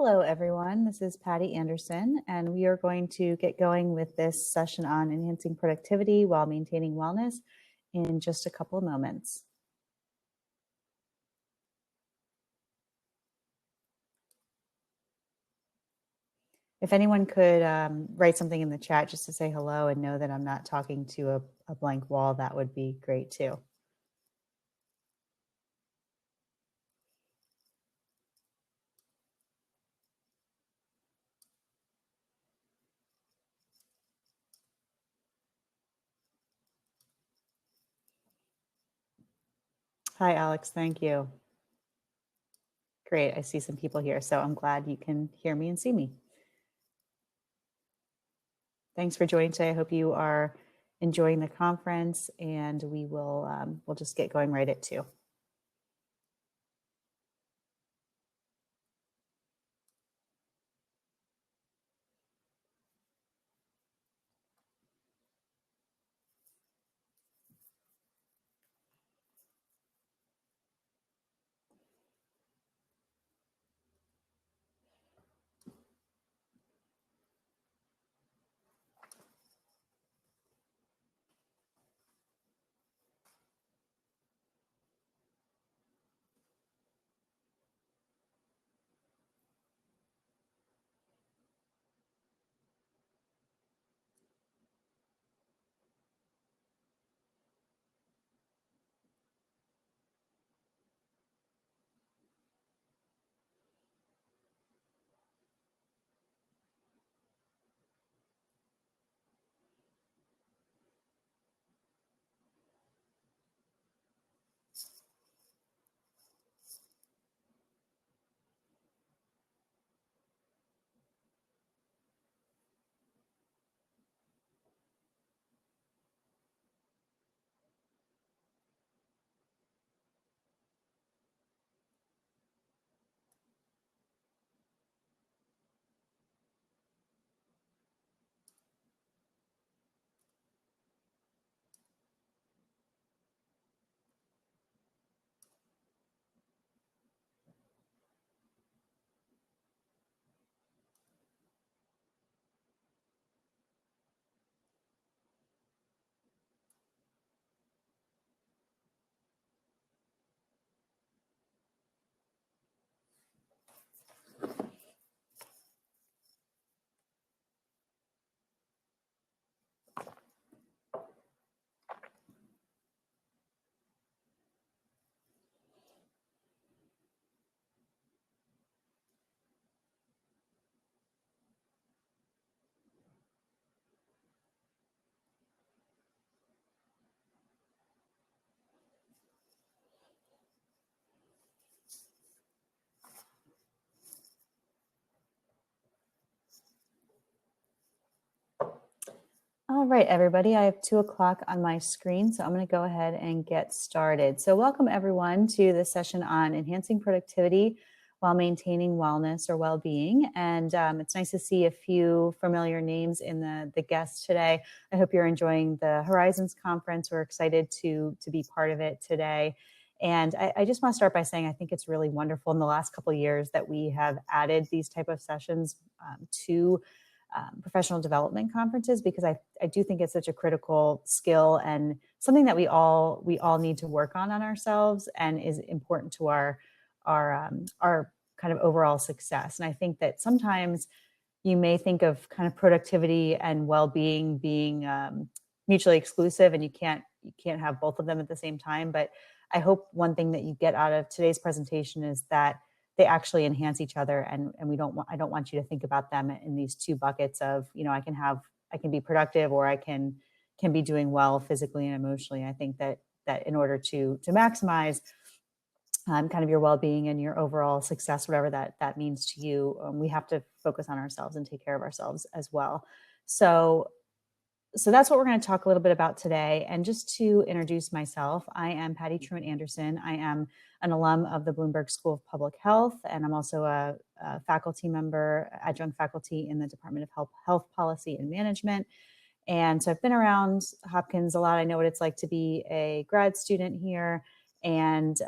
Hello, everyone. This is Patty Anderson, and we are going to get going with this session on enhancing productivity while maintaining wellness in just a couple of moments. If anyone could write something in the chat just to say hello and know that I'm not talking to a blank wall, that would be great too. Hi, Alex. Thank you. Great. I see some people here, so I'm glad you can hear me and see me. Thanks for joining today. I hope you are enjoying the conference, and we'll just get going right at 2. All right, everybody, I have 2 o'clock on my screen, so I'm going to go ahead and get started. So welcome, everyone, to this session on enhancing productivity while maintaining wellness or well-being. And it's nice to see a few familiar names in the guests today. I hope you're enjoying the Horizons Conference. We're excited to be part of it today. And I just want to start by saying I think it's really wonderful in the last couple of years that we have added these type of sessions to professional development conferences, because I do think it's such a critical skill and something that we all need to work on ourselves and is important to our kind of overall success. And I think that sometimes you may think of kind of productivity and well-being being mutually exclusive, and you can't have both of them at the same time. But I hope one thing that you get out of today's presentation is that they actually enhance each other, and I don't want you to think about them in these two buckets of, I can be productive, or I can be doing well physically and emotionally. I think that in order to maximize kind of your well-being and your overall success, whatever that means to you, we have to focus on ourselves and take care of ourselves as well. So that's what we're going to talk a little bit about today. And just to introduce myself, I am Patty Truman Anderson. I am an alum of the Bloomberg School of Public Health, and I'm also a faculty member, adjunct faculty in the Department of Health Policy and Management. And so I've been around Hopkins a lot. I know what it's like to be a grad student here. and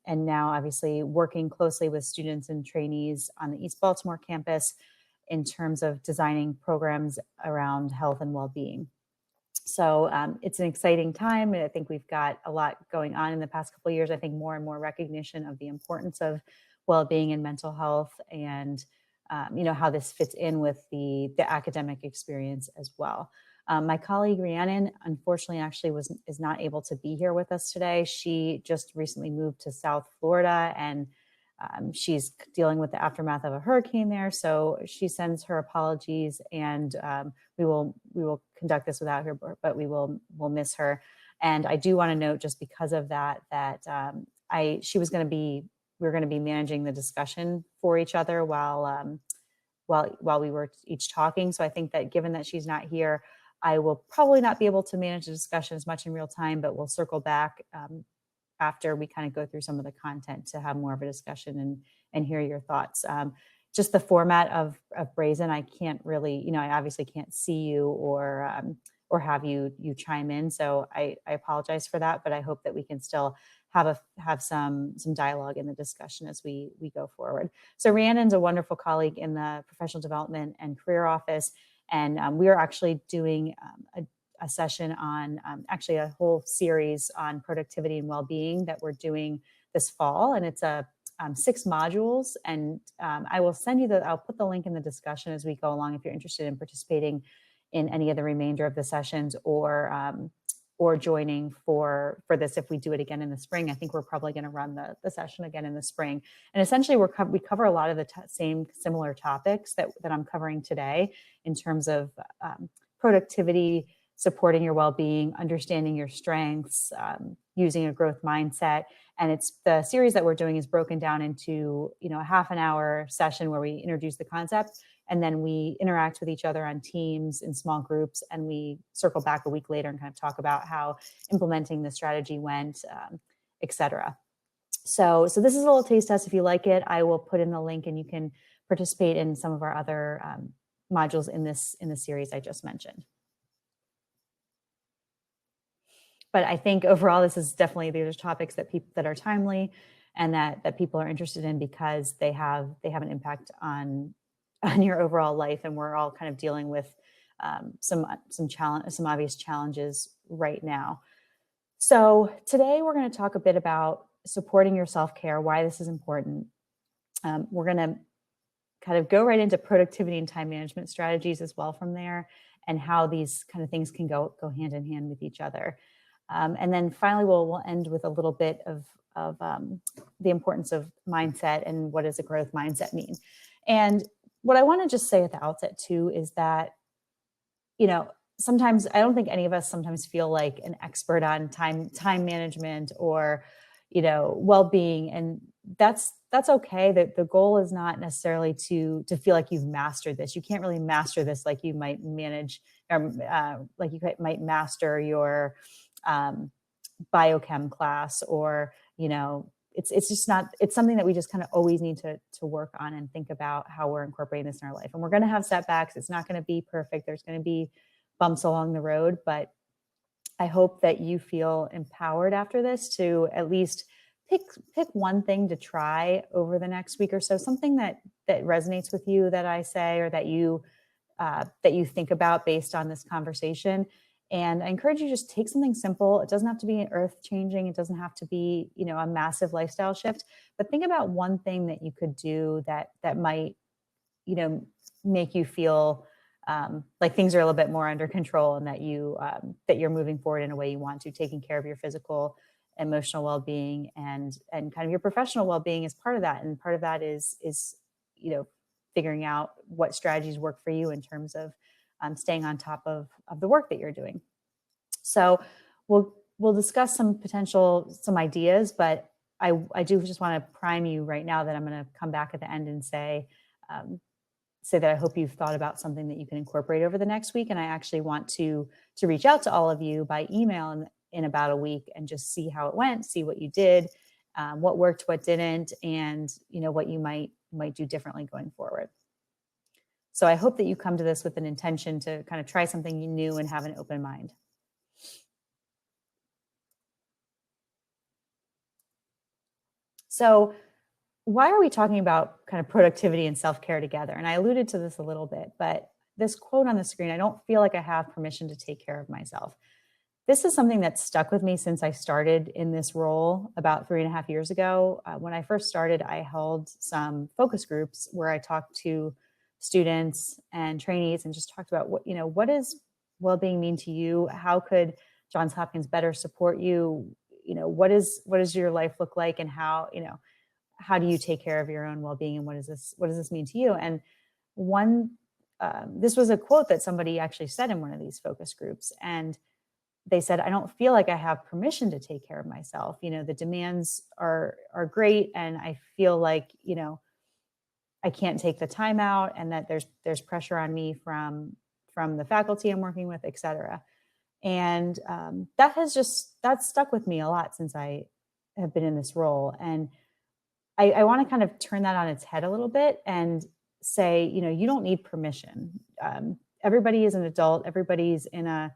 now obviously working closely with students and trainees on the East Baltimore campus in terms of designing programs around health and well-being. So it's an exciting time, and I think we've got a lot going on in the past couple of years. I think more and more recognition of the importance of well-being and mental health, and how this fits in with the academic experience as well. My colleague Rhiannon, unfortunately, actually is not able to be here with us today. She just recently moved to South Florida, and she's dealing with the aftermath of a hurricane there. So she sends her apologies, and we will conduct this without her, but we'll miss her. And I do want to note, just because of that we were going to be managing the discussion for each other while we were each talking. So I think that given that she's not here, I will probably not be able to manage the discussion as much in real time, but we'll circle back after we kind of go through some of the content to have more of a discussion and hear your thoughts. Just the format of Brazen, I can't really, I obviously can't see you or have you chime in. So I apologize for that, but I hope that we can still have some dialogue in the discussion as we go forward. So Rhiannon's a wonderful colleague in the Professional Development and Career Office, and we are actually doing a session on actually a whole series on productivity and well-being that we're doing this fall, and it's 6 modules. And I will send you I'll put the link in the discussion as we go along if you're interested in participating in any of the remainder of the sessions, or joining for this if we do it again in the spring. I think we're probably going to run the session again in the spring. And essentially we cover a lot of the same similar topics that I'm covering today in terms of productivity, supporting your well-being, understanding your strengths, using a growth mindset. And it's the series that we're doing is broken down into, a half an hour session where we introduce the concept, and then we interact with each other on teams in small groups, and we circle back a week later and kind of talk about how implementing the strategy went, et cetera. So this is a little taste test. If you like it, I will put in the link and you can participate in some of our other modules in the series I just mentioned. But I think overall, this is definitely, these are topics that are timely and that people are interested in, because they have an impact on your overall life, and we're all kind of dealing with some obvious challenges right now. So today we're going to talk a bit about supporting your self-care, why this is important. We're going to kind of go right into productivity and time management strategies as well from there, and how these kind of things can go hand in hand with each other. And then finally, we'll end with a little bit of the importance of mindset and what does a growth mindset mean. And what I want to just say at the outset too is that, sometimes I don't think any of us sometimes feel like an expert on time management or, well-being, and that's okay. The goal is not necessarily to feel like you've mastered this. You can't really master this like you might manage, like you might master your biochem class, or it's just not, it's something that we just kind of always need to work on and think about how we're incorporating this in our life. And we're going to have setbacks. It's not going to be perfect. There's going to be bumps along the road, but I hope that you feel empowered after this to at least pick one thing to try over the next week or so, something that resonates with you that I say, or that you think about based on this conversation. And I encourage you to just take something simple. It doesn't have to be earth-changing. It doesn't have to be, a massive lifestyle shift, but think about one thing that you could do that might, make you feel like things are a little bit more under control, and that you're moving forward in a way you want to, taking care of your physical, emotional well-being, and kind of your professional well-being is part of that. And part of that is figuring out what strategies work for you in terms of staying on top of the work that you're doing. So we'll discuss some ideas, but I do just want to prime you right now that I'm going to come back at the end and say that I hope you've thought about something that you can incorporate over the next week. And I actually want to reach out to all of you by email in about a week and just see how it went, see what you did, what worked, what didn't, and what you might do differently going forward. So I hope that you come to this with an intention to kind of try something new and have an open mind. So why are we talking about kind of productivity and self-care together? And I alluded to this a little bit, but this quote on the screen, I don't feel like I have permission to take care of myself. This is something that's stuck with me since I started in this role about 3.5 years ago. When I first started, I held some focus groups where I talked to students and trainees and just talked about what does well-being mean to you? How could Johns Hopkins better support you? What does your life look like, and how do you take care of your own well-being, and what does this mean to you? And this was a quote that somebody actually said in one of these focus groups, and they said, I don't feel like I have permission to take care of myself. The demands are great, and I feel like I can't take the time out, and that there's pressure on me from the faculty I'm working with, et cetera. And that's stuck with me a lot since I have been in this role. And I want to kind of turn that on its head a little bit and say, you don't need permission. Everybody is an adult. Everybody's in a,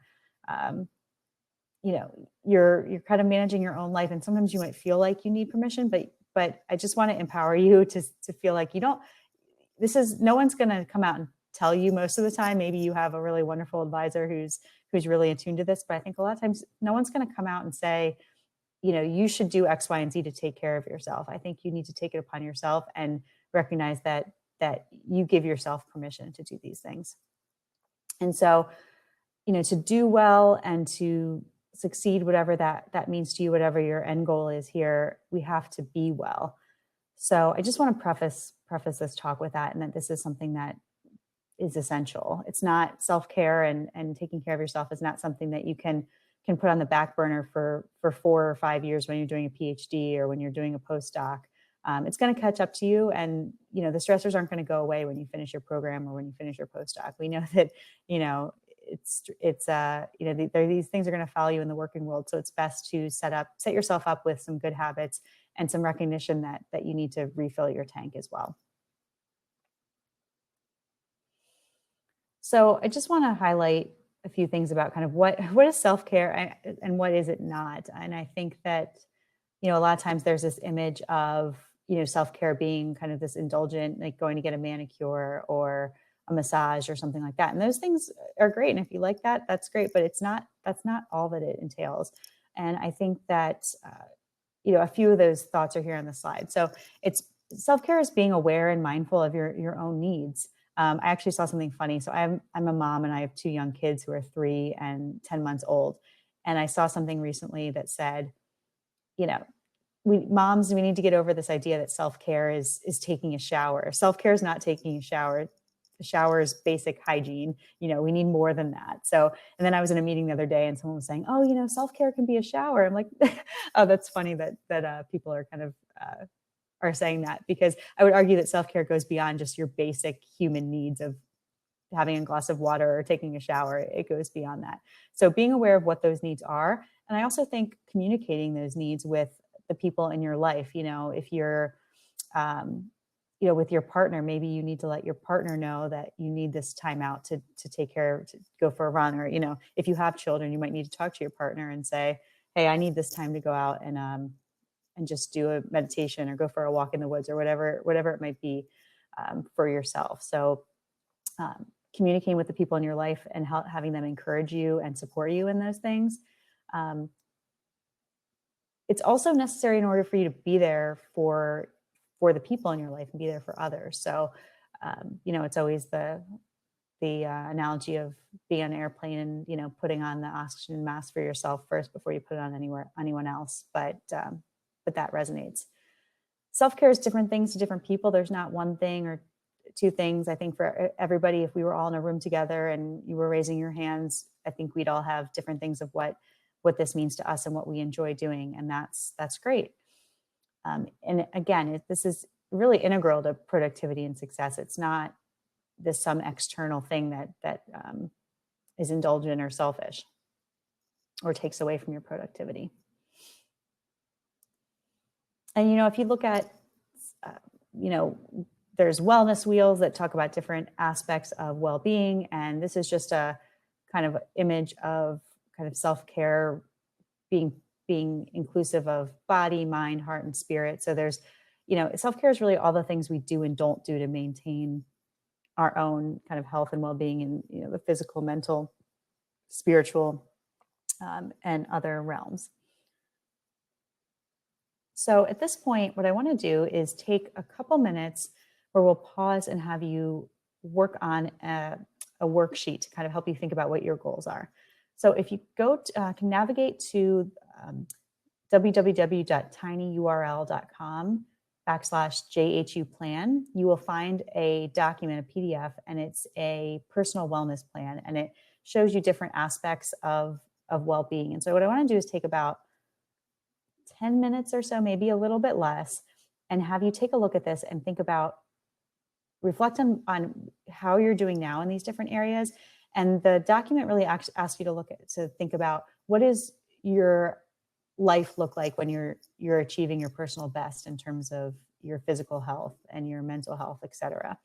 you're kind of managing your own life. And sometimes you might feel like you need permission, but I just want to empower you to feel like no one's going to come out and tell you most of the time. Maybe you have a really wonderful advisor who's really attuned to this, but I think a lot of times no one's going to come out and say, you should do X, Y, and Z to take care of yourself. I think you need to take it upon yourself and recognize that you give yourself permission to do these things. And so, to do well and to succeed, whatever that means to you, whatever your end goal is here, we have to be well. So I just want to preface this talk with that, and that this is something that is essential. It's not self-care and taking care of yourself is not something that you can put on the back burner for 4 or 5 years when you're doing a PhD or when you're doing a postdoc. It's going to catch up to you, and the stressors aren't going to go away when you finish your program or when you finish your postdoc. We know that these things are going to follow you in the working world, so it's best to set yourself up with some good habits and some recognition that you need to refill your tank as well. So I just want to highlight a few things about kind of what is self-care and what is it not. And I think that, a lot of times there's this image of, self-care being kind of this indulgent, like going to get a manicure or a massage or something like that. And those things are great. And if you like that, that's great, but that's not all that it entails. And I think that, a few of those thoughts are here on the slide. So it's self-care is being aware and mindful of your own needs. I actually saw something funny. So I'm a mom, and I have 2 young kids who are 3 and 10 months old. And I saw something recently that said, we need to get over this idea that self-care is taking a shower. Self-care is not taking a shower. The shower is basic hygiene. We need more than that. So, and then I was in a meeting the other day, and someone was saying, oh, self-care can be a shower. I'm like, oh, that's funny that people are kind of are saying that, because I would argue that self-care goes beyond just your basic human needs of having a glass of water or taking a shower. It goes beyond that. So being aware of what those needs are. And I also think communicating those needs with the people in your life. If you're, with your partner, maybe you need to let your partner know that you need this time out to take care, to go for a run. Or, if you have children, you might need to talk to your partner and say, hey, I need this time to go out and just do a meditation or go for a walk in the woods or whatever it might be for yourself. So communicating with the people in your life and having them encourage you and support you in those things. It's also necessary in order for you to be there for the people in your life and be there for others. So, it's always the analogy of being on an airplane and, putting on the oxygen mask for yourself first before you put it on anyone else. But that resonates. Self-care is different things to different people. There's not one thing or 2 things. I think for everybody, if we were all in a room together and you were raising your hands, I think we'd all have different things of what this means to us and what we enjoy doing. And that's great. And again, this is really integral to productivity and success. It's not some external thing that is indulgent or selfish or takes away from your productivity. And, if you look at, there's wellness wheels that talk about different aspects of well-being. And this is just a kind of image of kind of self-care being being inclusive of body, mind, heart, and spirit. So there's, self-care is really all the things we do and don't do to maintain our own kind of health and well-being in, the physical, mental, spiritual, and other realms. So at this point, what I want to do is take a couple minutes where we'll pause and have you work on a worksheet to kind of help you think about what your goals are. So if you can navigate to www.tinyurl.com/JHU plan, you will find a document, a PDF, and it's a personal wellness plan, and it shows you different aspects of well-being. And so what I want to do is take about 10 minutes or so, maybe a little bit less, and have you take a look at this and reflect on how you're doing now in these different areas. And the document really asks you to think about, what does your life look like when you're achieving your personal best in terms of your physical health and your mental health, et cetera.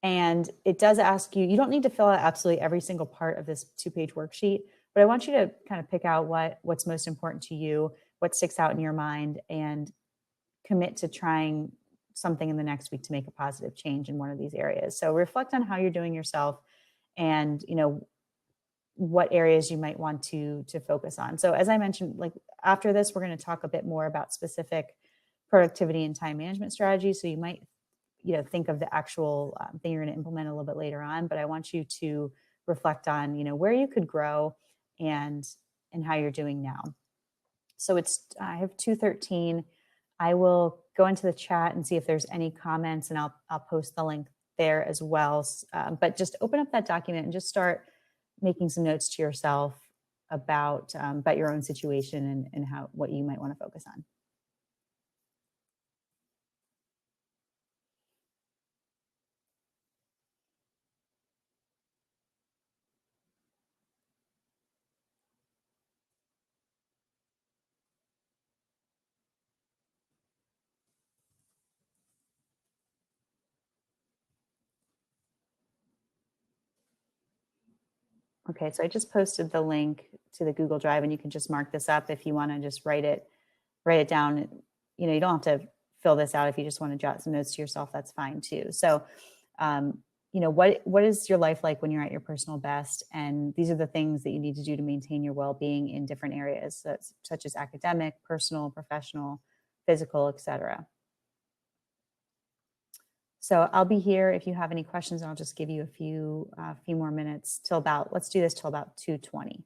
And it does ask you don't need to fill out absolutely every single part of this 2-page worksheet, but I want you to kind of pick out what's most important to you, what sticks out in your mind, and commit to trying something in the next week to make a positive change in one of these areas. So reflect on how you're doing yourself, and what areas you might want to focus on. So as I mentioned, like after this, we're going to talk a bit more about specific productivity and time management strategies. So you might think of the actual thing you're going to implement a little bit later on, but I want you to reflect on where you could grow and how you're doing now. So I have 2:13. I will go into the chat and see if there's any comments, and I'll post the link there as well. But just open up that document and just start making some notes to yourself about your own situation and what you might want to focus on. Okay, so I just posted the link to the Google Drive, and you can just mark this up if you want to just write it down. You don't have to fill this out. If you just want to jot some notes to yourself, that's fine too. So, what is your life like when you're at your personal best? And these are the things that you need to do to maintain your well-being in different areas, such as academic, personal, professional, physical, etc. So I'll be here if you have any questions. I'll just give you a few more minutes let's do this till about 2:20.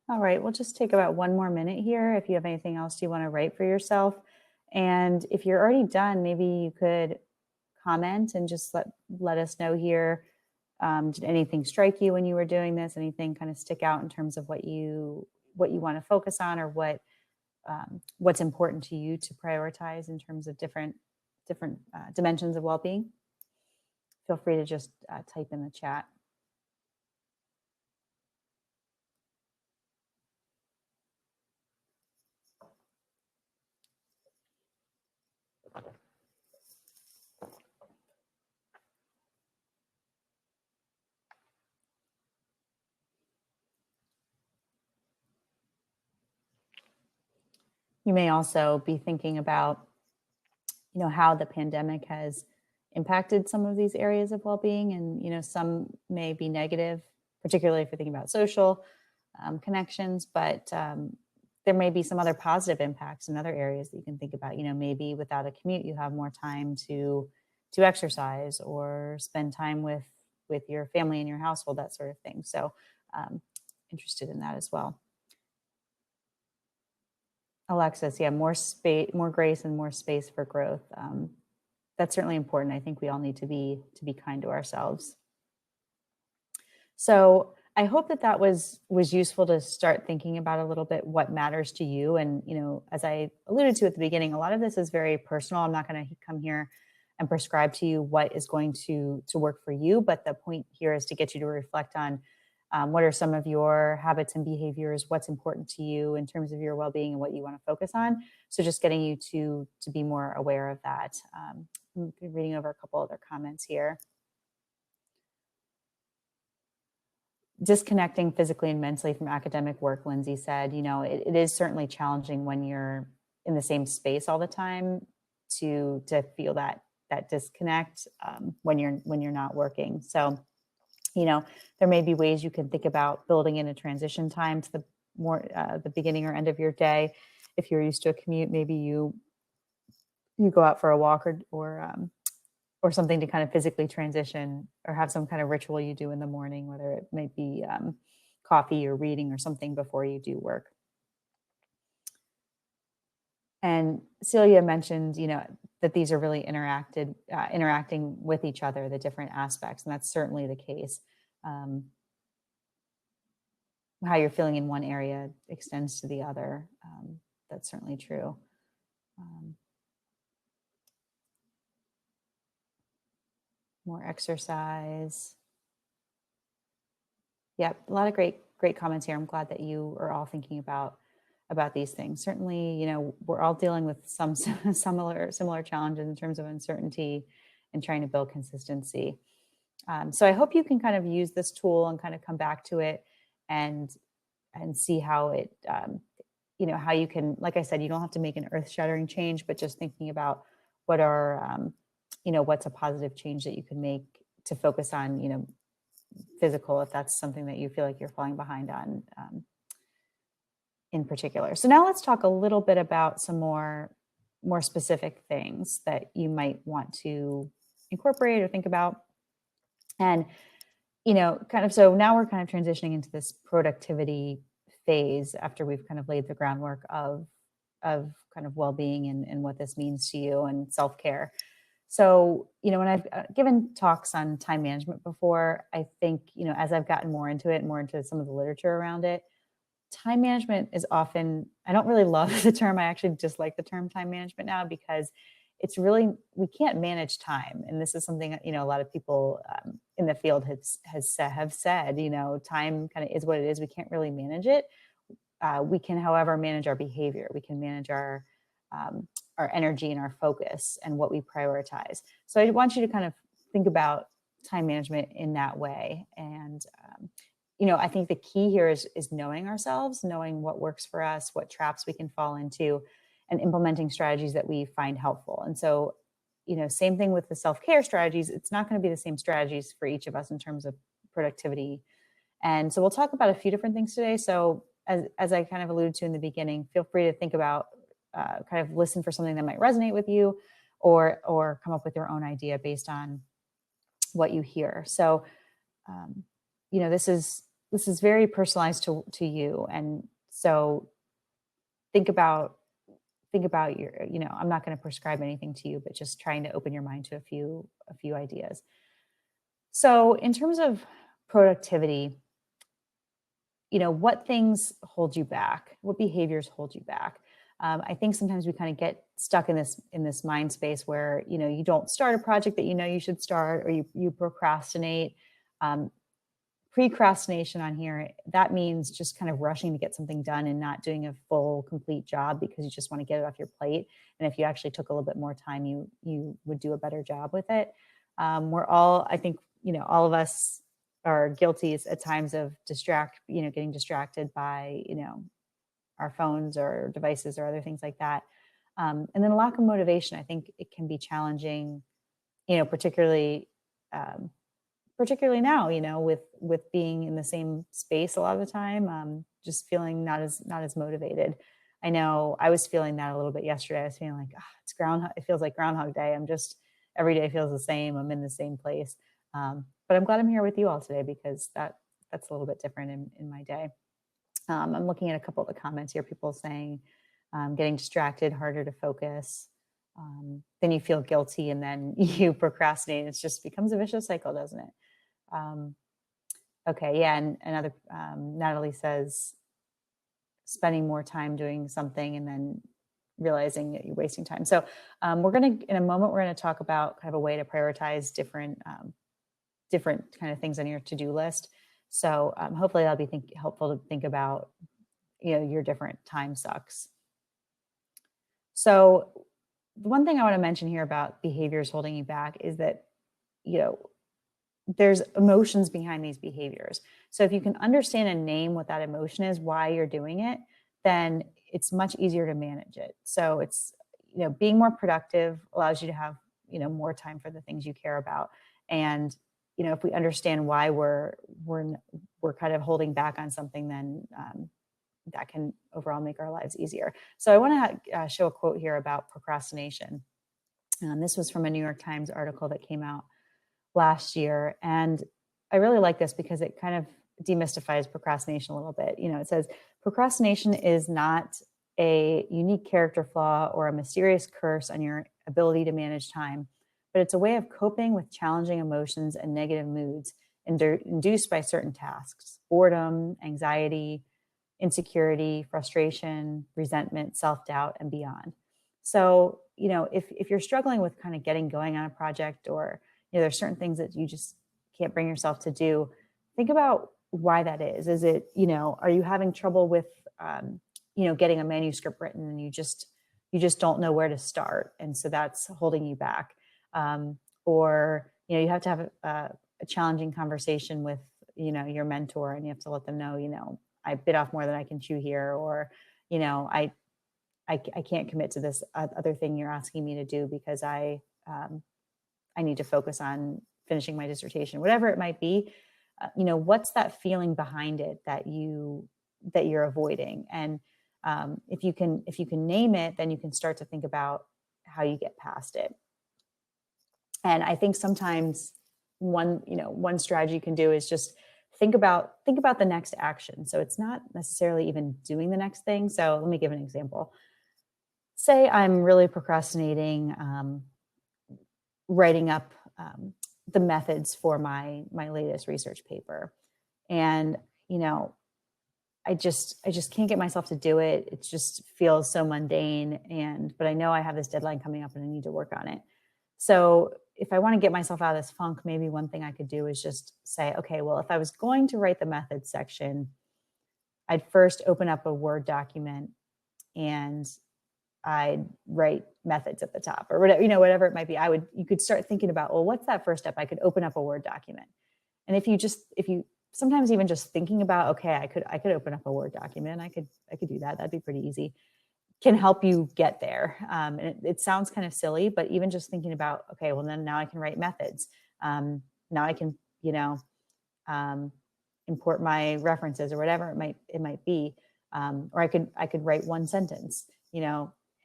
All right, we'll just take about one more minute here if you have anything else you want to write for yourself. And if you're already done, maybe you could comment and just let us know here. Did anything strike you when you were doing this? Anything kind of stick out in terms of what you want to focus on, or what's important to you to prioritize in terms of different dimensions of well-being? Feel free to just type in the chat. You may also be thinking about, how the pandemic has impacted some of these areas of well-being, and some may be negative, particularly if you're thinking about social connections, but there may be some other positive impacts in other areas that you can think about. Maybe without a commute, you have more time to exercise or spend time with your family and your household, that sort of thing. So interested in that as well. Alexis, yeah, more space, more grace, and more space for growth. That's certainly important. I think we all need to be kind to ourselves. So I hope that was useful to start thinking about a little bit what matters to you. And as I alluded to at the beginning, a lot of this is very personal. I'm not going to come here and prescribe to you what is going to work for you, but the point here is to get you to reflect on what are some of your habits and behaviors, what's important to you in terms of your well-being and what you want to focus on. So just getting you to be more aware of that. I'm reading over a couple other comments here. Disconnecting physically and mentally from academic work, Lindsay said, it is certainly challenging when you're in the same space all the time to feel that disconnect when you're not working. So there may be ways you can think about building in a transition time to the beginning or end of your day. If you're used to a commute, maybe you go out for a walk or something to kind of physically transition, or have some kind of ritual you do in the morning, whether it might be coffee or reading or something before you do work. And Celia mentioned, that these are really interacting with each other, the different aspects, and that's certainly the case. How you're feeling in one area extends to the other. That's certainly true. More exercise. Yeah, a lot of great comments here. I'm glad that you are all thinking about these things. Certainly, we're all dealing with some similar challenges in terms of uncertainty and trying to build consistency. So I hope you can kind of use this tool and kind of come back to it and see how it, how you can, like I said, you don't have to make an earth-shattering change, but just thinking about what are, what's a positive change that you can make to focus on, physical, if that's something that you feel like you're falling behind on in particular. So now let's talk a little bit about some more specific things that you might want to incorporate or think about. And, so now we're kind of transitioning into this productivity phase after we've kind of laid the groundwork of kind of well-being and what this means to you and self-care. So, when I've given talks on time management before, I think, as I've gotten more into it, more into some of the literature around it, time management is often, I don't really love the term. I actually dislike the term time management now, because it's really, we can't manage time. And this is something that, a lot of people in the field have said, time kind of is what it is. We can't really manage it. We can, however, manage our behavior. We can manage our energy and our focus and what we prioritize. So I want you to kind of think about time management in that way. And, I think the key here is knowing ourselves, knowing what works for us, what traps we can fall into, and implementing strategies that we find helpful. And so, same thing with the self-care strategies. It's not going to be the same strategies for each of us in terms of productivity. And so we'll talk about a few different things today. So as I kind of alluded to in the beginning, feel free to think about, kind of listen for something that might resonate with you, or come up with your own idea based on what you hear. So, this is very personalized to you. And so think about your, I'm not going to prescribe anything to you, but just trying to open your mind to a few ideas. So in terms of productivity, what things hold you back? What behaviors hold you back? I think sometimes we kind of get stuck in this mind space where, you don't start a project that you should start, or you procrastinate. Precrastination on here, that means just kind of rushing to get something done and not doing a full, complete job because you just want to get it off your plate. And if you actually took a little bit more time, you would do a better job with it. We're all, I think, all of us are guilty at times of getting distracted by, our phones or devices or other things like that. And then lack of motivation, I think it can be challenging, particularly now, with being in the same space a lot of the time, just feeling not as motivated. I know I was feeling that a little bit yesterday. I was feeling like, it feels like Groundhog Day. Every day feels the same. I'm in the same place. But I'm glad I'm here with you all today, because that's a little bit different in my day. I'm looking at a couple of the comments here. People saying, getting distracted, harder to focus. Then you feel guilty and then you procrastinate. It just becomes a vicious cycle, doesn't it? Okay, yeah, and another, Natalie says, spending more time doing something and then realizing that you're wasting time. So in a moment, we're going to talk about kind of a way to prioritize different kind of things on your to-do list. So hopefully that'll be helpful to think about, your different time sucks. So the one thing I want to mention here about behaviors holding you back is that, there's emotions behind these behaviors. So if you can understand and name what that emotion is, why you're doing it, then it's much easier to manage it. So it's, being more productive allows you to have, more time for the things you care about. And, if we understand why we're kind of holding back on something, then that can overall make our lives easier. So I want to show a quote here about procrastination. This was from a New York Times article that came out last year. And I really like this because it kind of demystifies procrastination a little bit. It says, procrastination is not a unique character flaw or a mysterious curse on your ability to manage time, but it's a way of coping with challenging emotions and negative moods induced by certain tasks: boredom, anxiety, insecurity, frustration, resentment, self-doubt, and beyond. So, if you're struggling with kind of getting going on a project, or there's certain things that you just can't bring yourself to do, think about why that is. Is it, are you having trouble with, getting a manuscript written and you just don't know where to start, and so that's holding you back? Or, you have to have a challenging conversation with, your mentor, and you have to let them know, I bit off more than I can chew here, or, I can't commit to this other thing you're asking me to do because I need to focus on finishing my dissertation, whatever it might be. What's that feeling behind it that you're avoiding? And if you can name it, then you can start to think about how you get past it. And I think sometimes one strategy you can do is just think about the next action. So it's not necessarily even doing the next thing. So let me give an example. Say I'm really procrastinating writing up the methods for my latest research paper, and I just can't get myself to do it. It just feels so mundane, but I know I have this deadline coming up and I need to work on it. So if I want to get myself out of this funk, maybe one thing I could do is just say, okay, well, if I was going to write the methods section, I'd first open up a Word document and I'd write methods at the top, or whatever it might be. You could start thinking about, well, what's that first step? I could open up a Word document. And if you sometimes even just thinking about, okay, I could open up a Word document. I could do that. That'd be pretty easy. Can help you get there. And it sounds kind of silly, but even just thinking about, okay, well, then now I can write methods. Now I can, import my references or whatever it might be. Or I could write one sentence,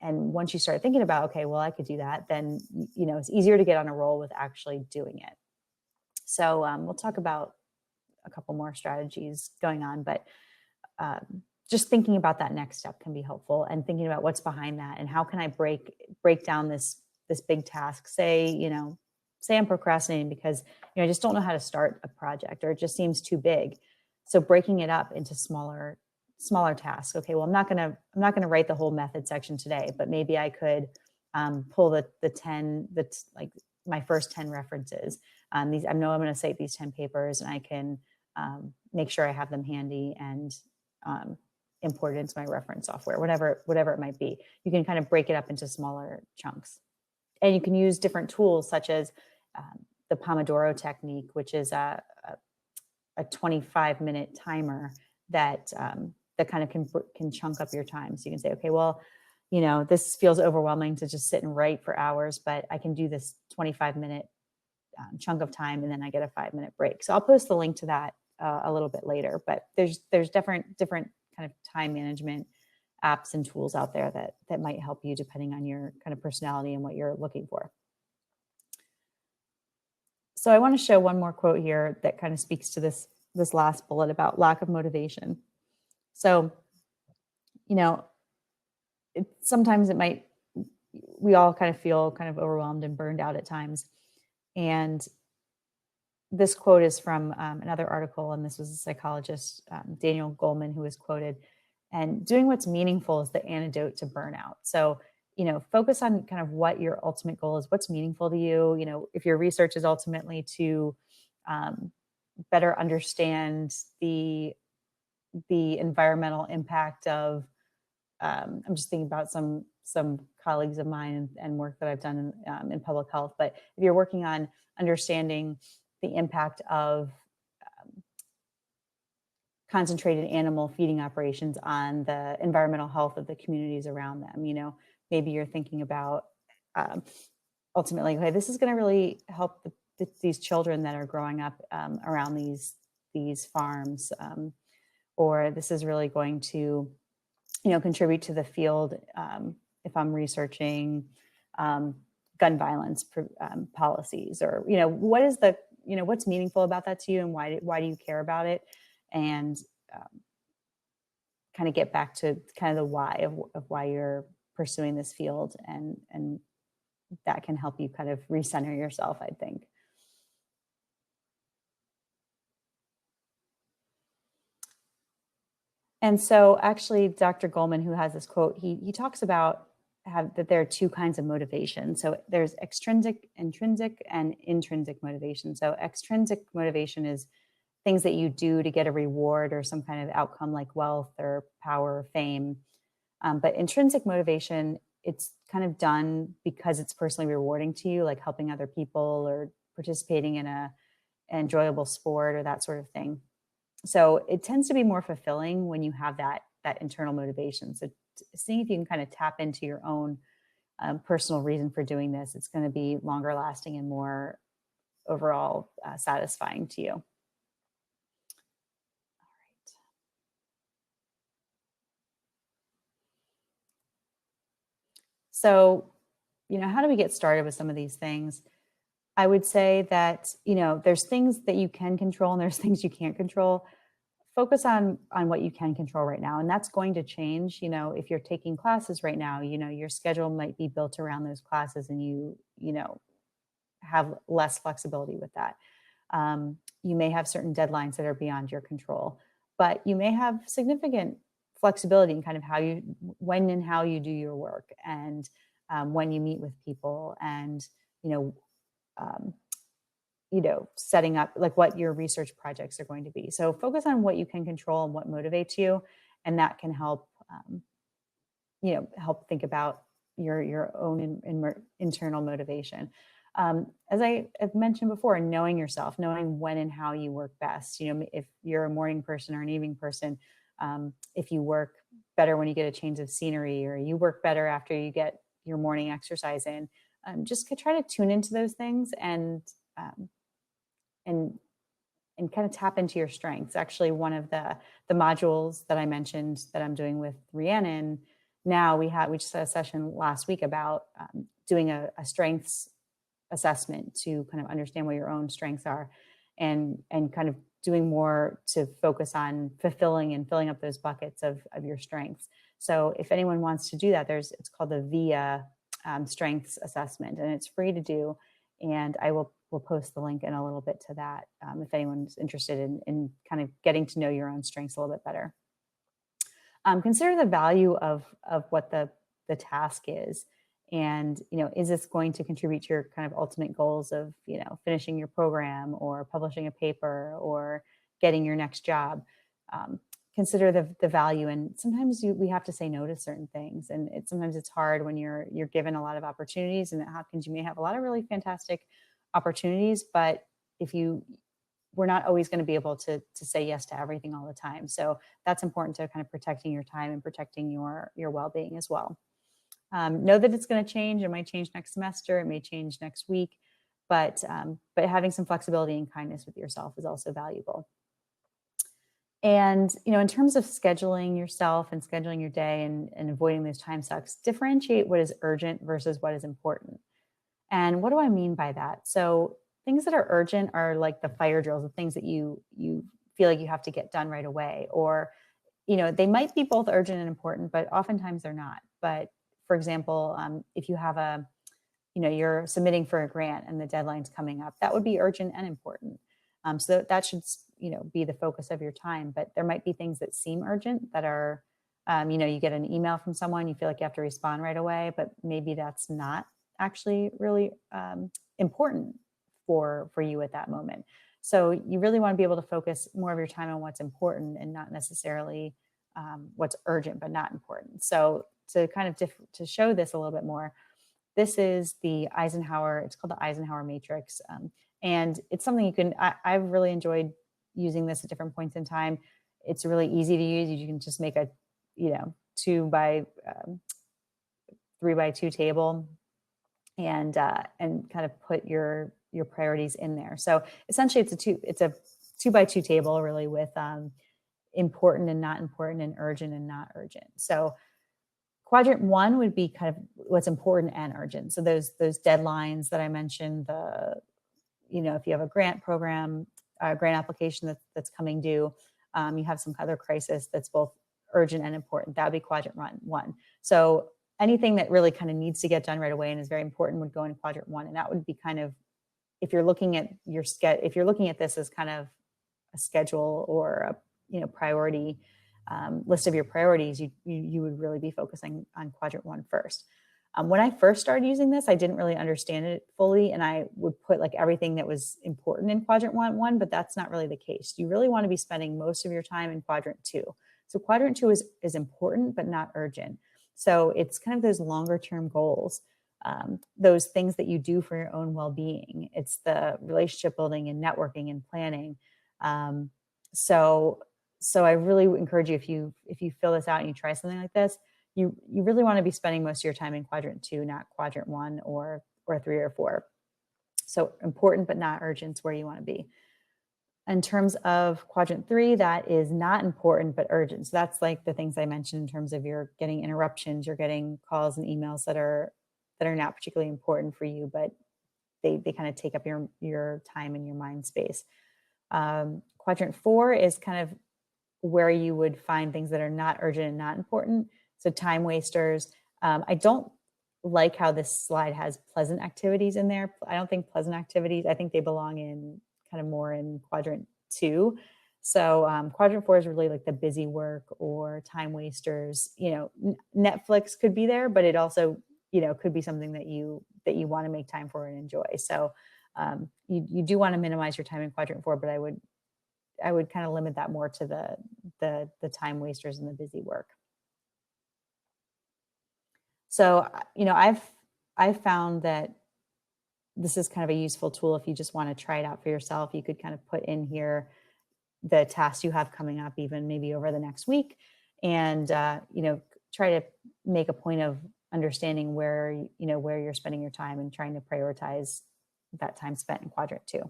and once you start thinking about, okay, well, I could do that, then, it's easier to get on a roll with actually doing it. So we'll talk about a couple more strategies going on, but just thinking about that next step can be helpful, and thinking about what's behind that and how can I break down this big task. Say I'm procrastinating because I just don't know how to start a project, or it just seems too big. So breaking it up into smaller tasks. Okay, well, I'm not gonna write the whole method section today, but maybe I could pull the 10 that's like my first 10 references. I know I'm going to cite these 10 papers, and I can make sure I have them handy and import it into my reference software, whatever it might be. You can kind of break it up into smaller chunks, and you can use different tools such as the Pomodoro technique, which is a 25-minute timer that kind of can chunk up your time. So you can say, okay, well, this feels overwhelming to just sit and write for hours, but I can do this 25-minute chunk of time, and then I get a 5-minute break. So I'll post the link to that a little bit later, but there's different kind of time management apps and tools out there that might help you depending on your kind of personality and what you're looking for. So I want to show one more quote here that kind of speaks to this last bullet about lack of motivation. So, sometimes we all kind of feel kind of overwhelmed and burned out at times. And this quote is from another article, and this was a psychologist, Daniel Goleman, who was quoted, and doing what's meaningful is the antidote to burnout. So, focus on kind of what your ultimate goal is, what's meaningful to you. If your research is ultimately to better understand the environmental impact of, I'm just thinking about some colleagues of mine and work that I've done in public health. But if you're working on understanding the impact of concentrated animal feeding operations on the environmental health of the communities around them, maybe you're thinking about ultimately, okay, this is going to really help these children that are growing up around these farms, or this is really going to contribute to the field if I'm researching gun violence policies, or what is what's meaningful about that to you, and why do you care about it, and kind of get back to kind of the why of why you're pursuing this field, and that can help you kind of recenter yourself, I think. And so actually, Dr. Goleman, who has this quote, he talks about that there are two kinds of motivation. So there's intrinsic, and intrinsic motivation. So extrinsic motivation is things that you do to get a reward or some kind of outcome like wealth or power or fame. But intrinsic motivation, it's kind of done because it's personally rewarding to you, like helping other people or participating in an enjoyable sport or that sort of thing. So it tends to be more fulfilling when you have that internal motivation. So seeing if you can kind of tap into your own personal reason for doing this, it's going to be longer lasting and more overall satisfying to you. All right. So, how do we get started with some of these things? I would say that, there's things that you can control and there's things you can't control. Focus on what you can control right now. And that's going to change. If you're taking classes right now, your schedule might be built around those classes, and you have less flexibility with that. You may have certain deadlines that are beyond your control, but you may have significant flexibility in kind of when and how you do your work, and when you meet with people, and, setting up like what your research projects are going to be. So focus on what you can control and what motivates you. And that can help, help think about your own internal motivation. As I have mentioned before, knowing yourself, knowing when and how you work best. If you're a morning person or an evening person, if you work better when you get a change of scenery, or you work better after you get your morning exercise in, just try to tune into those things and kind of tap into your strengths. Actually, one of the modules that I mentioned that I'm doing with Rhiannon, now we just had a session last week about doing a strengths assessment to kind of understand what your own strengths are, and kind of doing more to focus on fulfilling and filling up those buckets of your strengths. So if anyone wants to do that, it's called the VIA strengths assessment, and it's free to do. And I will post the link in a little bit to that if anyone's interested in kind of getting to know your own strengths a little bit better. Consider the value of what the task is. And, is this going to contribute to your kind of ultimate goals of, finishing your program or publishing a paper or getting your next job? Consider the value. And sometimes we have to say no to certain things. And sometimes it's hard when you're given a lot of opportunities. And at Hopkins, you may have a lot of really fantastic opportunities, but we're not always going to be able to say yes to everything all the time. So that's important to kind of protecting your time and protecting your well-being as well. Know that it's going to change. It might change next semester. It may change next week, but having some flexibility and kindness with yourself is also valuable. And, in terms of scheduling yourself and scheduling your day and avoiding those time sucks, differentiate what is urgent versus what is important. And what do I mean by that? So things that are urgent are like the fire drills, the things that you feel like you have to get done right away, or, they might be both urgent and important, but oftentimes they're not. But for example, if you have you're submitting for a grant and the deadline's coming up, that would be urgent and important. So that should, be the focus of your time. But there might be things that seem urgent that are, you get an email from someone, you feel like you have to respond right away, but maybe that's not actually really important for you at that moment. So you really want to be able to focus more of your time on what's important and not necessarily what's urgent but not important. So to kind of to show this a little bit more, this is the Eisenhower. It's called the Eisenhower Matrix, and it's something you can. I've really enjoyed using this at different points in time. It's really easy to use. You can just make a 2 by 3 by 2 table, and kind of put your priorities in there. So essentially, it's a 2 by 2 table, really, with important and not important, and urgent and not urgent. So quadrant 1 would be kind of what's important and urgent. So those deadlines that I mentioned, if you have a grant program, a grant application that's coming due, you have some other crisis that's both urgent and important, that would be quadrant 1. So anything that really kind of needs to get done right away and is very important would go in quadrant 1. And that would be kind of, if you're looking at if you're looking at this as kind of a schedule or a priority list of your priorities, you would really be focusing on quadrant 1 first. When I first started using this, I didn't really understand it fully, and I would put like everything that was important in quadrant 1, but that's not really the case. You really want to be spending most of your time in quadrant 2. So quadrant 2 is important, but not urgent. So it's kind of those longer term goals, those things that you do for your own well-being. It's the relationship building and networking and planning. So I really encourage you, if you fill this out and you try something like this, you really want to be spending most of your time in quadrant 2, not quadrant 1 or 3 or 4. So important but not urgent is where you want to be. In terms of quadrant 3, that is not important but urgent. So that's like the things I mentioned in terms of you're getting interruptions, you're getting calls and emails that are not particularly important for you, but they kind of take up your time and your mind space. Quadrant 4 is kind of where you would find things that are not urgent and not important. So time wasters. I don't like how this slide has pleasant activities in there. I don't think pleasant activities, I think they belong in kind of more in quadrant 2. So quadrant 4 is really like the busy work or time wasters. Netflix could be there, but it also, could be something that you want to make time for and enjoy. So you do want to minimize your time in quadrant 4, but I would kind of limit that more to the time wasters and the busy work. So, I've found that this is kind of a useful tool if you just want to try it out for yourself. You could kind of put in here the tasks you have coming up, even maybe over the next week, and try to make a point of understanding where you're spending your time and trying to prioritize that time spent in quadrant 2.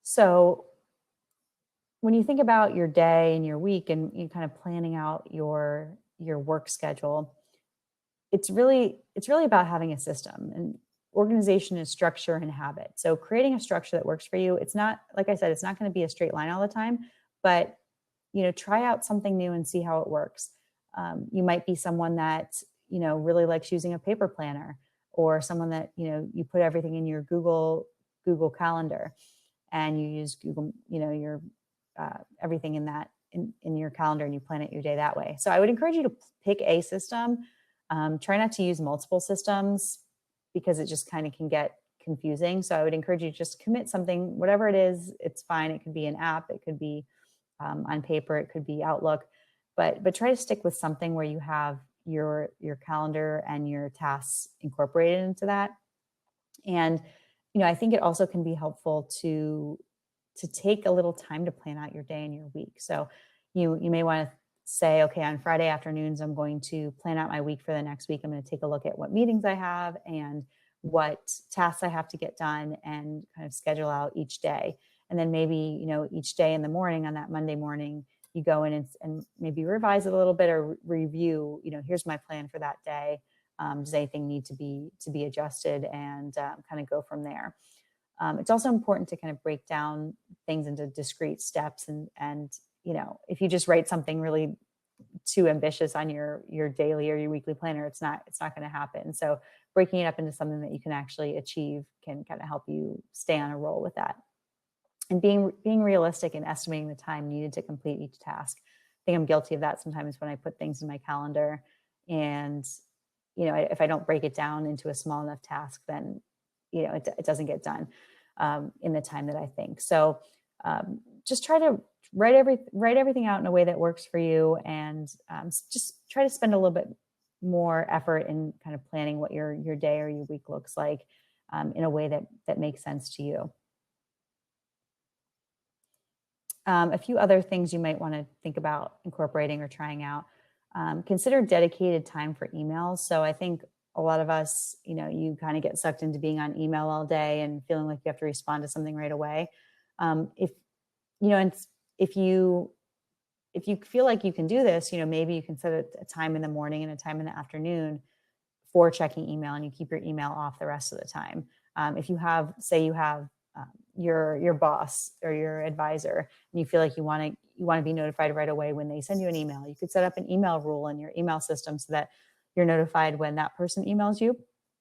So when you think about your day and your week and you kind of planning out your work schedule, it's really about having a system. And organization is structure and habit. So creating a structure that works for you, it's not, like I said, it's not going to be a straight line all the time, but try out something new and see how it works. You might be someone that, really likes using a paper planner, or someone that, you put everything in your Google Calendar, and you use Google, your everything in that in your calendar, and you plan out your day that way. So I would encourage you to pick a system. Try not to use multiple systems, because it just kind of can get confusing. So I would encourage you to just commit something, whatever it is, it's fine. It could be an app, it could be on paper, it could be Outlook, but try to stick with something where you have your calendar and your tasks incorporated into that. And I think it also can be helpful to take a little time to plan out your day and your week. So you may want to say, okay, on Friday afternoons, I'm going to plan out my week for the next week. I'm going to take a look at what meetings I have and what tasks I have to get done, and kind of schedule out each day. And then maybe, each day in the morning, on that Monday morning, you go in and maybe revise it a little bit, or review, here's my plan for that day. Does anything need to be adjusted, and kind of go from there. It's also important to kind of break down things into discrete steps, and if you just write something really too ambitious on your daily or your weekly planner, it's not going to happen. So breaking it up into something that you can actually achieve can kind of help you stay on a roll with that. And being realistic and estimating the time needed to complete each task. I think I'm guilty of that sometimes when I put things in my calendar, and if I don't break it down into a small enough task, then it doesn't get done in the time that I think. So just try to write everything out in a way that works for you, and just try to spend a little bit more effort in kind of planning what your day or your week looks like in a way that makes sense to you. A few other things you might want to think about incorporating or trying out. Consider dedicated time for emails. So I think a lot of us, you kind of get sucked into being on email all day and feeling like you have to respond to something right away. If you feel like you can do this, maybe you can set a time in the morning and a time in the afternoon for checking email, and you keep your email off the rest of the time. If you have, say you have your boss or your advisor, and you feel like you want to be notified right away when they send you an email, you could set up an email rule in your email system so that you're notified when that person emails you,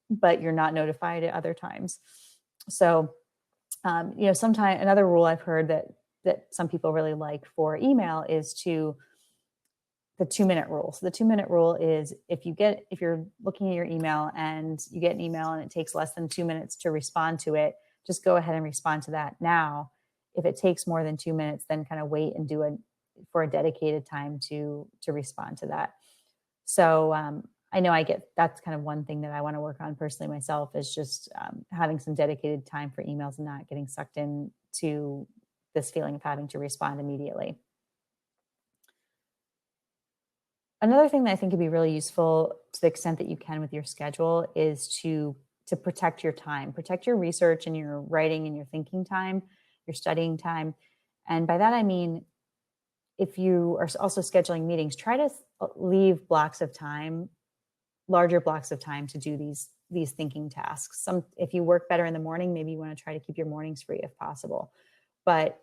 but you're not notified at other times. So, sometimes another rule I've heard that some people really like for email is the 2-minute rule. So the 2-minute rule is if you're looking at your email and you get an email and it takes less than 2 minutes to respond to it, just go ahead and respond to that now. If it takes more than 2 minutes, then kind of wait and do it for a dedicated time to respond to that. So I know that's kind of one thing that I want to work on personally myself, is just having some dedicated time for emails and not getting sucked into this feeling of having to respond immediately. Another thing that I think would be really useful, to the extent that you can with your schedule, is to protect your time, protect your research and your writing and your thinking time, your studying time. And by that, I mean, if you are also scheduling meetings, try to leave larger blocks of time to do these thinking tasks. If you work better in the morning, maybe you want to try to keep your mornings free if possible. But,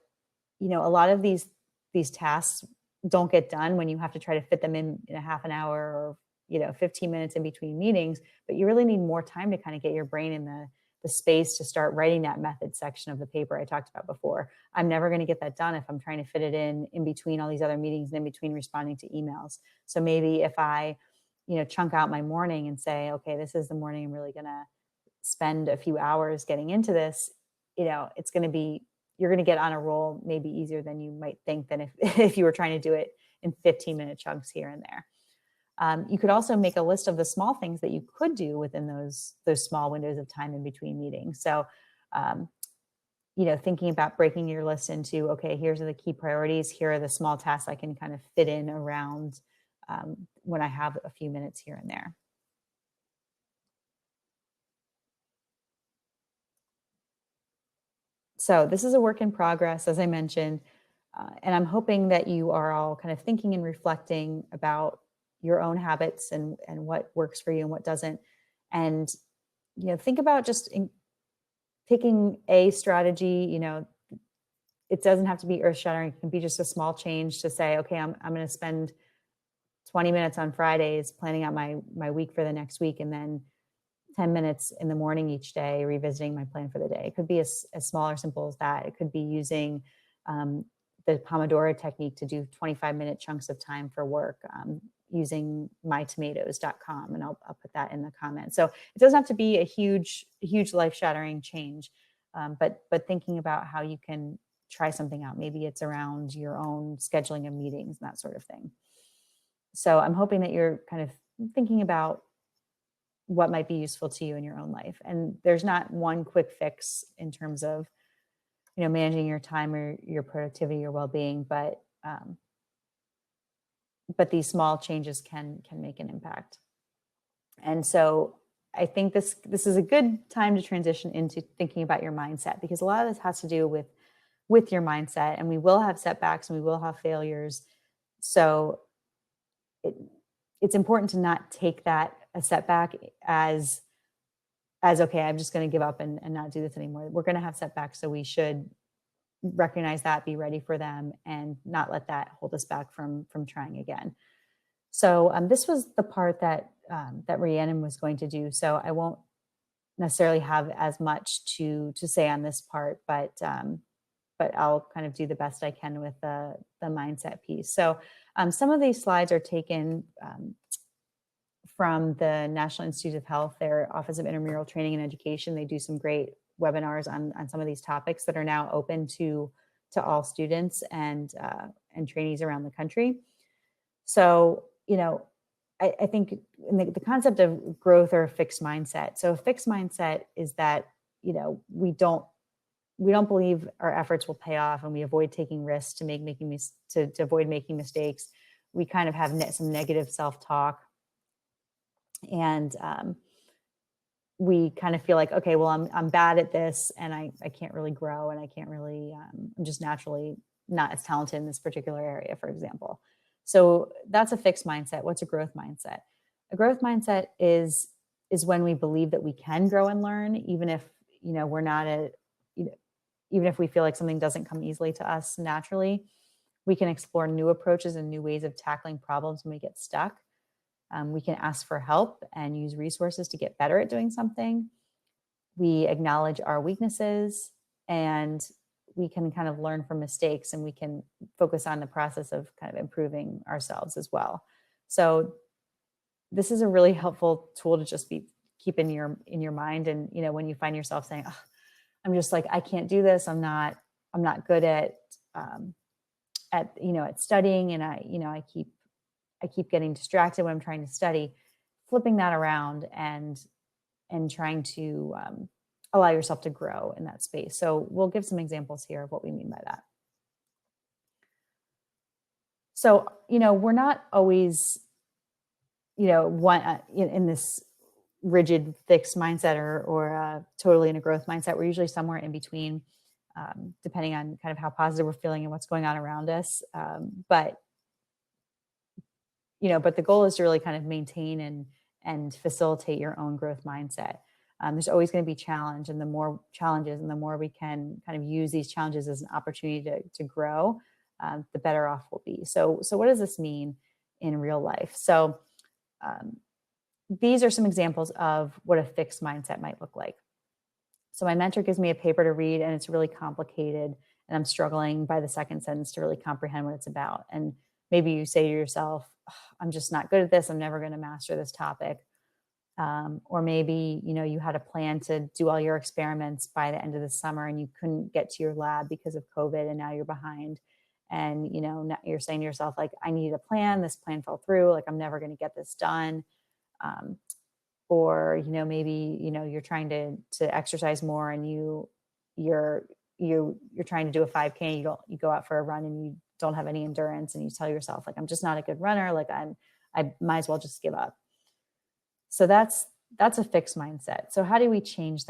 a lot of these tasks don't get done when you have to try to fit them in a half an hour or 15 minutes in between meetings, but you really need more time to kind of get your brain in the space to start writing that method section of the paper I talked about before. I'm never going to get that done if I'm trying to fit it in between all these other meetings and in between responding to emails. So maybe if I, chunk out my morning and say, okay, this is the morning I'm really going to spend a few hours getting into this, it's going to be, you're going to get on a roll maybe easier than you might think than if you were trying to do it in 15-minute chunks here and there. You could also make a list of the small things that you could do within those small windows of time in between meetings. So, thinking about breaking your list into, okay, here's the key priorities. Here are the small tasks I can kind of fit in around when I have a few minutes here and there. So this is a work in progress, as I mentioned, and I'm hoping that you are all kind of thinking and reflecting about your own habits and what works for you and what doesn't. And think about just picking a strategy. It doesn't have to be earth shattering. It can be just a small change to say, okay, I'm going to spend 20 minutes on Fridays planning out my week for the next week, and then 10 minutes in the morning each day revisiting my plan for the day. It could be as small or simple as that. It could be using the Pomodoro technique to do 25-minute chunks of time for work, using mytomatoes.com, and I'll put that in the comments. So it doesn't have to be a huge life-shattering change, but thinking about how you can try something out. Maybe it's around your own scheduling of meetings and that sort of thing. So I'm hoping that you're kind of thinking about what might be useful to you in your own life. And there's not one quick fix in terms of, managing your time or your productivity or well-being, but these small changes can make an impact. And so I think this is a good time to transition into thinking about your mindset, because a lot of this has to do with your mindset, and we will have setbacks and we will have failures. So it's important to not take that a setback as okay, I'm just going to give up and not do this anymore. We're going to have setbacks, so we should recognize that, be ready for them, and not let that hold us back from trying again. So this was the part that Rhiannon was going to do. So I won't necessarily have as much to say on this part, but I'll kind of do the best I can with the mindset piece. So some of these slides are taken from the National Institute of Health, their Office of Intramural Training and Education. They do some great webinars on some of these topics that are now open to all students and trainees around the country. So, I think in the concept of growth or a fixed mindset. So a fixed mindset is that, we don't believe our efforts will pay off, and we avoid taking risks to avoid making mistakes. We kind of have some negative self-talk, and we kind of feel like, okay, well, I'm bad at this, and I can't really grow, and I can't really, I'm just naturally not as talented in this particular area, for example. So that's a fixed mindset. What's a growth mindset? A growth mindset is when we believe that we can grow and learn, even if, we're not even if we feel like something doesn't come easily to us naturally. We can explore new approaches and new ways of tackling problems when we get stuck. We can ask for help and use resources to get better at doing something. We acknowledge our weaknesses, and we can kind of learn from mistakes, and we can focus on the process of kind of improving ourselves as well. So this is a really helpful tool to just keep in your mind. And, when you find yourself saying, oh, I'm just like, I can't do this. I'm not good at studying. And I keep getting distracted when I'm trying to study, flipping that around and trying to allow yourself to grow in that space. So we'll give some examples here of what we mean by that. So, we're not always, in this rigid fixed mindset or totally in a growth mindset. We're usually somewhere in between, depending on kind of how positive we're feeling and what's going on around us. But the goal is to really kind of maintain and facilitate your own growth mindset. There's always going to be challenge, and the more challenges and the more we can kind of use these challenges as an opportunity to grow, the better off we'll be. So what does this mean in real life? So these are some examples of what a fixed mindset might look like. So my mentor gives me a paper to read, and it's really complicated, and I'm struggling by the second sentence to really comprehend what it's about. And maybe you say to yourself, oh, I'm just not good at this. I'm never going to master this topic. Or maybe, you had a plan to do all your experiments by the end of the summer, and you couldn't get to your lab because of COVID, and now you're behind. And, now you're saying to yourself, like, I need a plan. This plan fell through. Like, I'm never going to get this done. Or, maybe, you're trying to exercise more, and you're trying to do a 5K, and you go out for a run and you don't have any endurance, and you tell yourself, like, I'm just not a good runner. Like, I might as well just give up. So that's a fixed mindset. So how do we change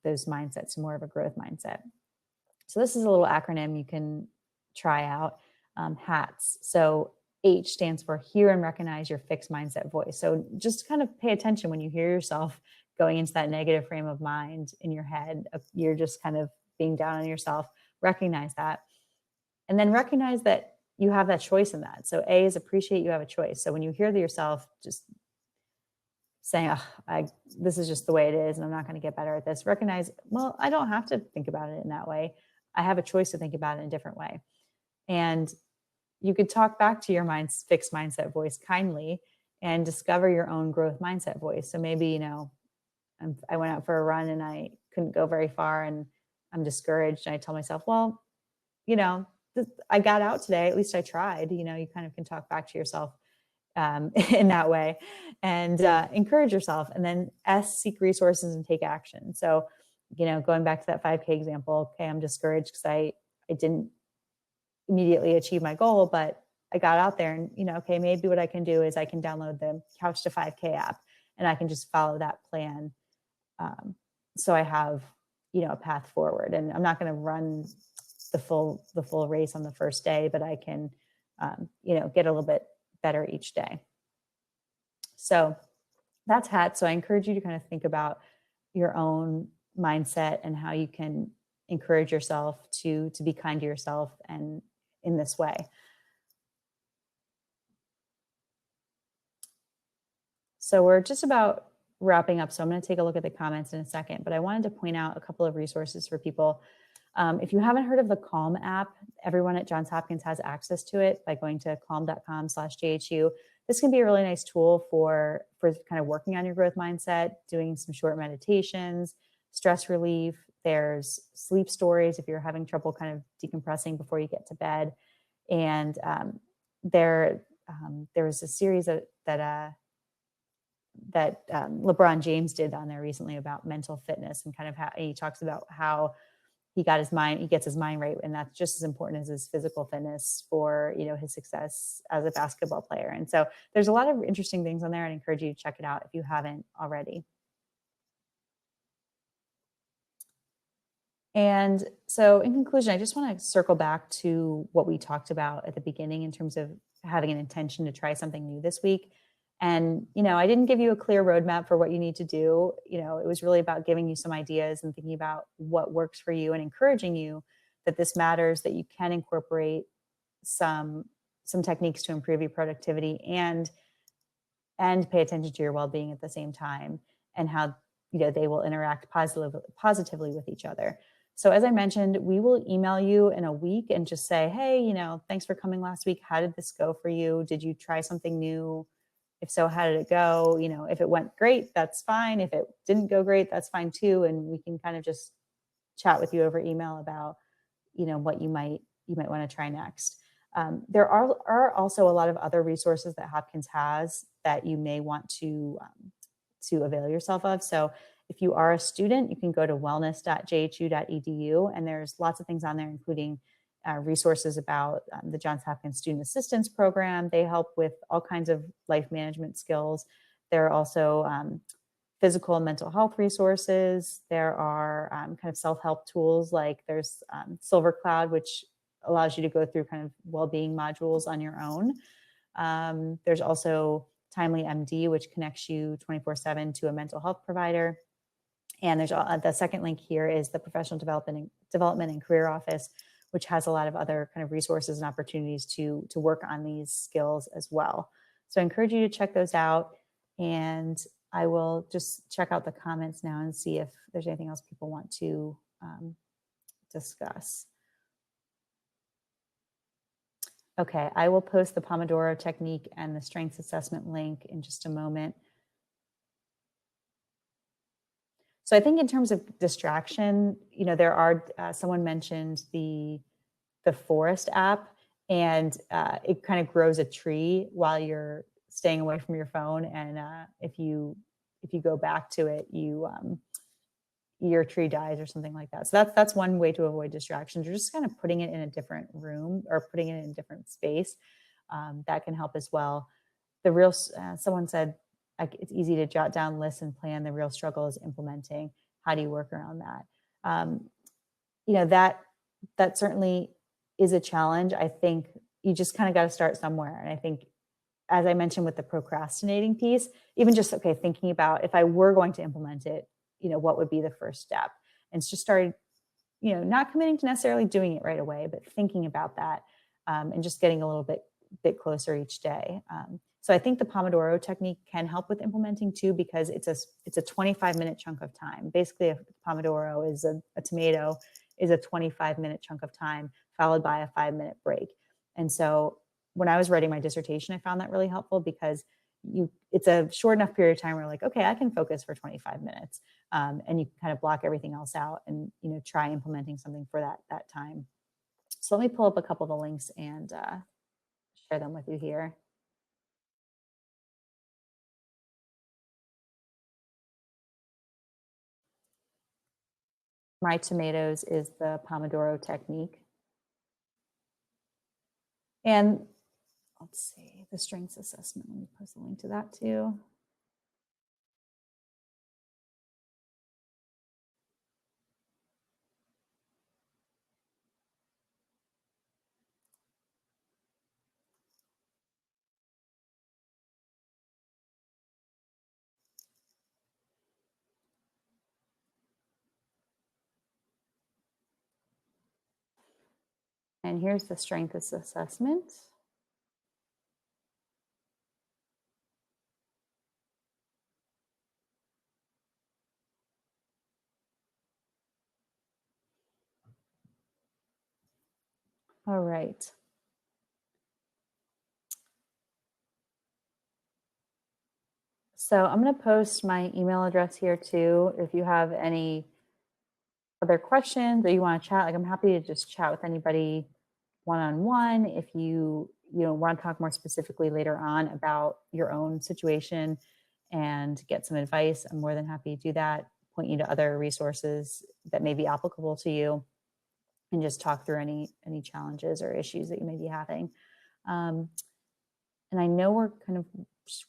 those mindsets to more of a growth mindset? So this is a little acronym you can try out, HATS. So H stands for hear and recognize your fixed mindset voice. So just kind of pay attention when you hear yourself going into that negative frame of mind in your head. You're just kind of being down on yourself. Recognize that. And then recognize that you have that choice in that. So A is appreciate you have a choice. So when you hear yourself just saying, oh, this is just the way it is, and I'm not going to get better at this, recognize, well, I don't have to think about it in that way. I have a choice to think about it in a different way. And you could talk back to your fixed mindset voice kindly and discover your own growth mindset voice. So maybe, I went out for a run and I couldn't go very far and I'm discouraged. And I tell myself, well, I got out today. At least I tried. You kind of can talk back to yourself in that way and encourage yourself. And then seek resources and take action. So, going back to that 5K example, okay, I'm discouraged because I didn't immediately achieve my goal, but I got out there and, okay, maybe what I can do is I can download the Couch to 5K app and I can just follow that plan. So I have, a path forward, and I'm not going to run the full race on the first day, but I can, get a little bit better each day. So that's HAT. So I encourage you to kind of think about your own mindset and how you can encourage yourself to be kind to yourself and in this way. So we're just about wrapping up. So I'm going to take a look at the comments in a second, but I wanted to point out a couple of resources for people. If you haven't heard of the Calm app, everyone at Johns Hopkins has access to it by going to calm.com/JHU. This can be a really nice tool for kind of working on your growth mindset, doing some short meditations, stress relief. There's sleep stories if you're having trouble kind of decompressing before you get to bed. And there was a series that LeBron James did on there recently about mental fitness and kind of how he talks about how he gets his mind right. And that's just as important as his physical fitness for, his success as a basketball player. And so there's a lot of interesting things on there. I'd encourage you to check it out if you haven't already. And so in conclusion, I just want to circle back to what we talked about at the beginning in terms of having an intention to try something new this week. And, I didn't give you a clear roadmap for what you need to do. It was really about giving you some ideas and thinking about what works for you and encouraging you that this matters, that you can incorporate some techniques to improve your productivity and pay attention to your well-being at the same time, and how, they will interact positively with each other. So as I mentioned, we will email you in a week and just say, hey, thanks for coming last week. How did this go for you? Did you try something new? If so, how did it go? If it went great, that's fine. If it didn't go great, that's fine too. And we can kind of just chat with you over email about, what you might want to try next. There are also a lot of other resources that Hopkins has that you may want to avail yourself of. So if you are a student, you can go to wellness.jhu.edu, and there's lots of things on there, including resources about the Johns Hopkins Student Assistance Program. They help with all kinds of life management skills. There are also physical and mental health resources. There are kind of self-help tools, like there's Silver Cloud, which allows you to go through kind of well-being modules on your own. There's also Timely MD, which connects you 24/7 to a mental health provider. And there's the second link here is the Professional Development and Career Office, which has a lot of other kind of resources and opportunities to work on these skills as well. So I encourage you to check those out. And I will just check out the comments now and see if there's anything else people want to discuss. Okay, I will post the Pomodoro technique and the strengths assessment link in just a moment. So I think in terms of distraction, there are, someone mentioned the Forest app, and it kind of grows a tree while you're staying away from your phone. And if you go back to it, your tree dies or something like that. So that's one way to avoid distractions. You're just kind of putting it in a different room or putting it in a different space. That can help as well. Someone said, it's easy to jot down lists and plan. The real struggle is implementing. How do you work around that? That certainly is a challenge. I think you just kind of got to start somewhere. And I think as I mentioned with the procrastinating piece, even just, okay, thinking about if I were going to implement it, what would be the first step? And just started, not committing to necessarily doing it right away, but thinking about that, and just getting a little bit closer each day. So I think the Pomodoro technique can help with implementing too, because it's a 25-minute chunk of time. Basically, a Pomodoro is a tomato is a 25-minute chunk of time followed by a 5-minute break. And so when I was writing my dissertation, I found that really helpful, because it's a short enough period of time where like, okay, I can focus for 25 minutes, and you can kind of block everything else out and try implementing something for that time. So let me pull up a couple of the links and share them with you here. My tomatoes is the Pomodoro technique. And let's see, the strengths assessment. Let me post a link to that too. And here's the strengths assessment. All right. So I'm going to post my email address here too. If you have any other questions or you want to chat, like I'm happy to just chat with anybody one-on-one. If you want to talk more specifically later on about your own situation and get some advice, I'm more than happy to do that, point you to other resources that may be applicable to you, and just talk through any challenges or issues that you may be having. And I know we're kind of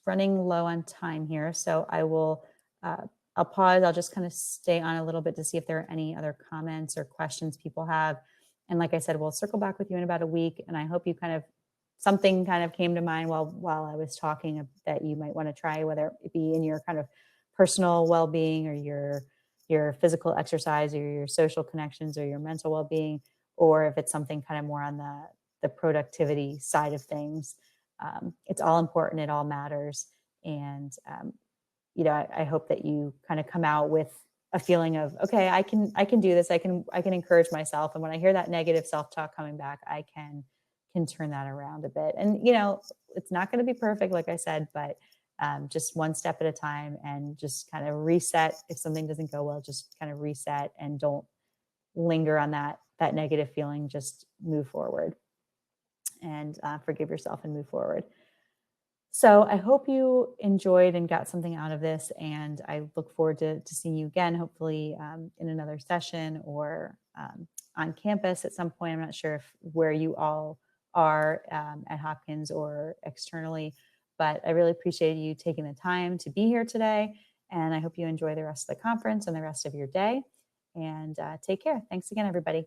running low on time here, so I'll pause. I'll just kind of stay on a little bit to see if there are any other comments or questions people have. And like I said, we'll circle back with you in about a week. And I hope you something kind of came to mind while I was talking that you might want to try, whether it be in your kind of personal well-being or your physical exercise or your social connections or your mental well-being, or if it's something kind of more on the productivity side of things. It's all important. It all matters. And, I hope that you kind of come out with a feeling of, okay, I can do this. I can encourage myself. And when I hear that negative self-talk coming back, I can turn that around a bit. And, it's not going to be perfect, like I said, but just one step at a time, and just kind of reset. If something doesn't go well, just kind of reset and don't linger on that negative feeling. Just move forward and forgive yourself and move forward. So I hope you enjoyed and got something out of this, and I look forward to seeing you again, hopefully in another session or on campus at some point. I'm not sure where you all are at Hopkins or externally, but I really appreciate you taking the time to be here today, and I hope you enjoy the rest of the conference and the rest of your day, and take care. Thanks again, everybody.